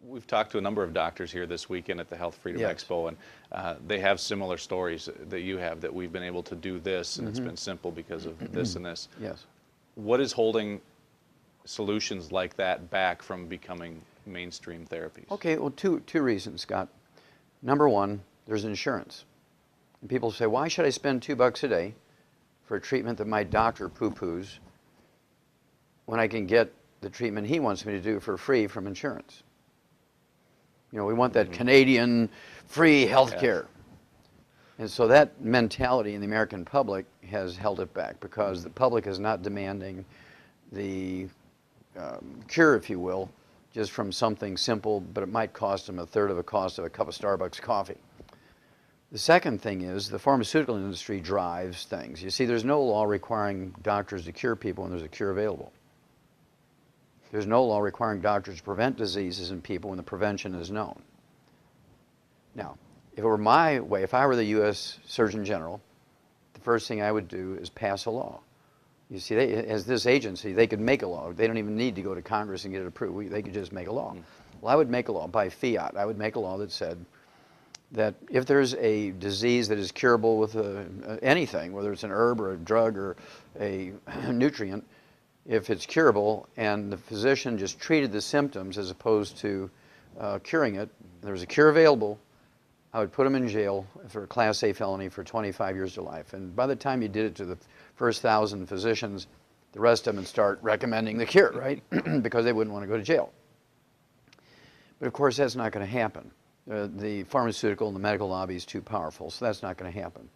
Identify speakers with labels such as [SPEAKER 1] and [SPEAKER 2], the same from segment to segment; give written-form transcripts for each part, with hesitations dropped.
[SPEAKER 1] We've talked to a number of doctors here this weekend at the Health Freedom
[SPEAKER 2] Yes.
[SPEAKER 1] Expo, and they have similar stories that you have, that we've been able to do this, and it's been simple because of this and this.
[SPEAKER 2] Yes.
[SPEAKER 1] What is holding solutions like that back from becoming mainstream therapies?
[SPEAKER 2] Okay, well, two reasons, Scott. Number one, there's insurance. And people say, why should I spend $2 a day for a treatment that my doctor poo-poos when I can get the treatment he wants me to do for free from insurance? You know, we want that Canadian free health care. And so that mentality in the American public has held it back, because the public is not demanding the cure, if you will, just from something simple, but it might cost them a third of the cost of a cup of Starbucks coffee. The second thing is the pharmaceutical industry drives things. You see, there's no law requiring doctors to cure people when there's a cure available. There's no law requiring doctors to prevent diseases in people when the prevention is known. Now, if it were my way, if I were the U.S. Surgeon General, the first thing I would do is pass a law. You see, as this agency, they could make a law. They don't even need to go to Congress and get it approved. They could just make a law. Well, I would make a law by fiat. I would make a law that said that if there's a disease that is curable with anything, whether it's an herb or a drug or a nutrient, if it's curable and the physician just treated the symptoms as opposed to curing it, there was a cure available, I would put them in jail for a Class A felony for 25 years to life. And by the time you did it to the first 1,000 physicians, the rest of them would start recommending the cure, right? Because they wouldn't want to go to jail. But of course, that's not going to happen. The pharmaceutical and the medical lobby is too powerful, so that's not going to happen.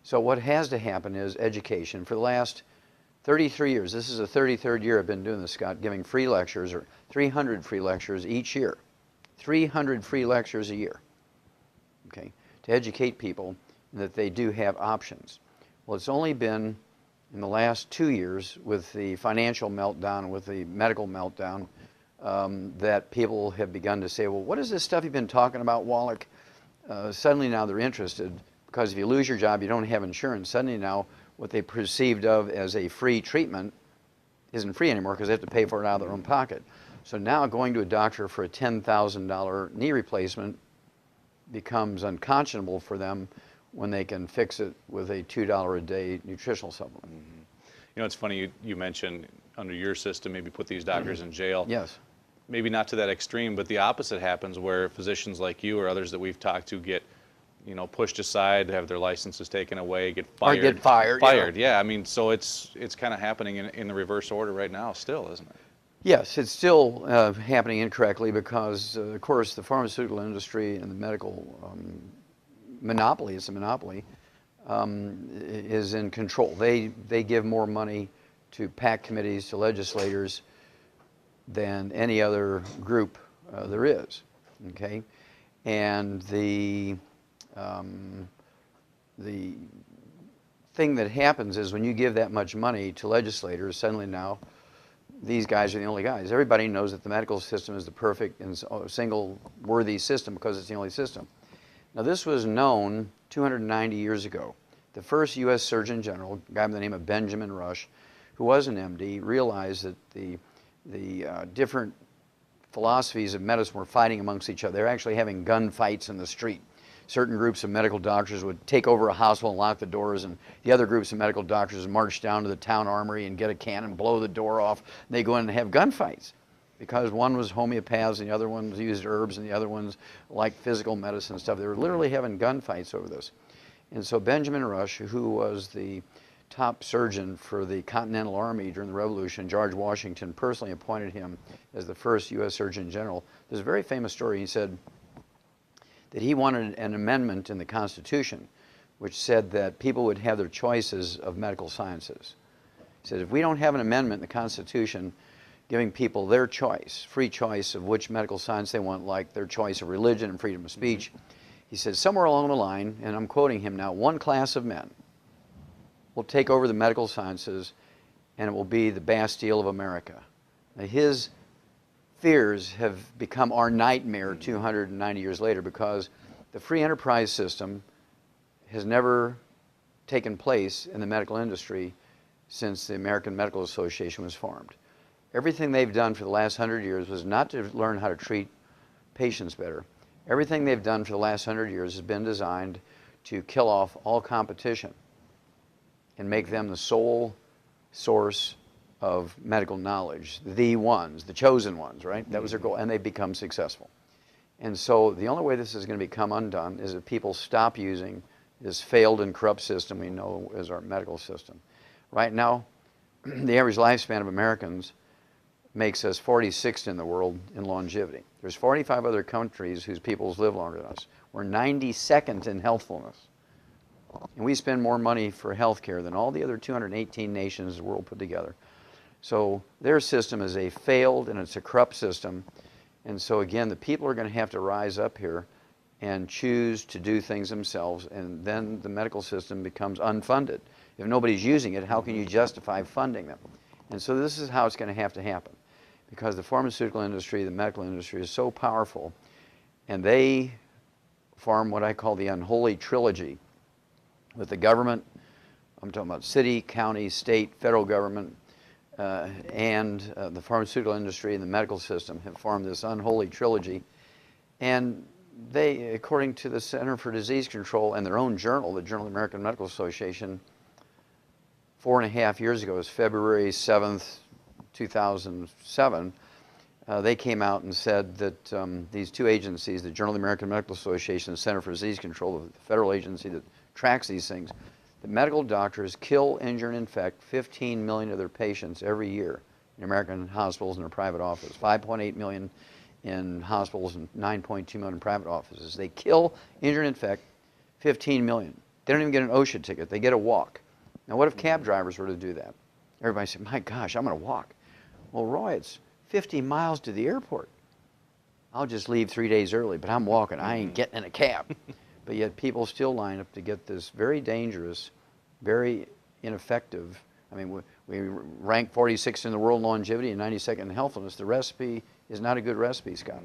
[SPEAKER 2] So what has to happen is education. For the last 33 years, this is the 33rd year I've been doing this, Scott, giving free lectures, or 300 free lectures each year. 300 free lectures a year, okay, to educate people that they do have options. Well, it's only been in the last 2 years, with the financial meltdown, with the medical meltdown, that people have begun to say, well, what is this stuff you've been talking about, Wallach? Suddenly now they're interested, because if you lose your job, you don't have insurance. Suddenly now what they perceived of as a free treatment isn't free anymore, because they have to pay for it out of their own pocket. So now going to a doctor for a $10,000 knee replacement becomes unconscionable for them when they can fix it with a $2 a day nutritional supplement.
[SPEAKER 1] You know, it's funny, you mentioned under your system, maybe put these doctors in jail.
[SPEAKER 2] Yes.
[SPEAKER 1] Maybe not to that extreme, but the opposite happens, where physicians like you or others that we've talked to get, you know, pushed aside, have their licenses taken away, get fired.
[SPEAKER 2] Or get fired.
[SPEAKER 1] Fired, yeah. I mean, so it's kind of happening in the reverse order right now still, isn't it?
[SPEAKER 2] Yes, it's still happening incorrectly, because, of course, the pharmaceutical industry and the medical monopoly, it's a monopoly, is in control. They give more money to PAC committees, to legislators, than any other group there is, okay? And the thing that happens is, when you give that much money to legislators, suddenly now these guys are the only guys. Everybody knows that the medical system is the perfect and single worthy system, because it's the only system. Now, this was known 290 years ago. The first U.S. Surgeon General, a guy by the name of Benjamin Rush, who was an MD, realized that the different philosophies of medicine were fighting amongst each other. They were actually having gunfights in the street. Certain groups of medical doctors would take over a hospital and lock the doors, and the other groups of medical doctors would march down to the town armory and get a cannon, blow the door off, and they go in and have gunfights, because one was homeopaths and the other ones used herbs and the other ones liked physical medicine and stuff. They were literally having gunfights over this. And so Benjamin Rush, who was the top surgeon for the Continental Army during the Revolution, George Washington personally appointed him as the first U.S. Surgeon General. There's a very famous story. He said that he wanted an amendment in the Constitution which said that people would have their choices of medical sciences. He said, if we don't have an amendment in the Constitution giving people their choice, free choice of which medical science they want, like their choice of religion and freedom of speech, he said, somewhere along the line, and I'm quoting him now, one class of men will take over the medical sciences, and it will be the Bastille of America. Now, his fears have become our nightmare 290 years later, because the free enterprise system has never taken place in the medical industry since the American Medical Association was formed. Everything they've done for the last 100 years was not to learn how to treat patients better. Everything they've done for the last 100 years has been designed to kill off all competition and make them the sole source of medical knowledge, the ones, the chosen ones, right? That was their goal, and they've become successful. And so the only way this is going to become undone is if people stop using this failed and corrupt system we know as our medical system. Right now, the average lifespan of Americans makes us 46th in the world in longevity. There's 45 other countries whose peoples live longer than us. We're 92nd in healthfulness. And we spend more money for health care than all the other 218 nations of the world put together. So their system is a failed and it's a corrupt system. And so again, the people are going to have to rise up here and choose to do things themselves, and then the medical system becomes unfunded. If nobody's using it, how can you justify funding them? And so this is how it's going to happen, because the pharmaceutical industry, the medical industry is so powerful, and they form what I call the unholy trilogy with the government. I'm talking about city, county, state, federal government, and the pharmaceutical industry and the medical system have formed this unholy trilogy. And they, according to the Center for Disease Control and their own journal, the Journal of the American Medical Association, 4.5 years ago, it was February 7th, 2007, they came out and said that these two agencies, the Journal of the American Medical Association and the Center for Disease Control, the federal agency that tracks these things, that medical doctors kill, injure, and infect 15 million of their patients every year in American hospitals and their private offices. 5.8 million in hospitals and 9.2 million in private offices. They kill, injure, and infect 15 million. They don't even get an OSHA ticket. They get a walk. Now, what if cab drivers were to do that? Everybody said, my gosh, I'm going to walk. Well, Roy, it's 50 miles to the airport. I'll just leave 3 days early, but I'm walking. I ain't getting in a cab. But yet people still line up to get this very dangerous, very ineffective. I mean, we rank 46th in the world in longevity and 92nd in healthfulness. The recipe is not a good recipe, Scott.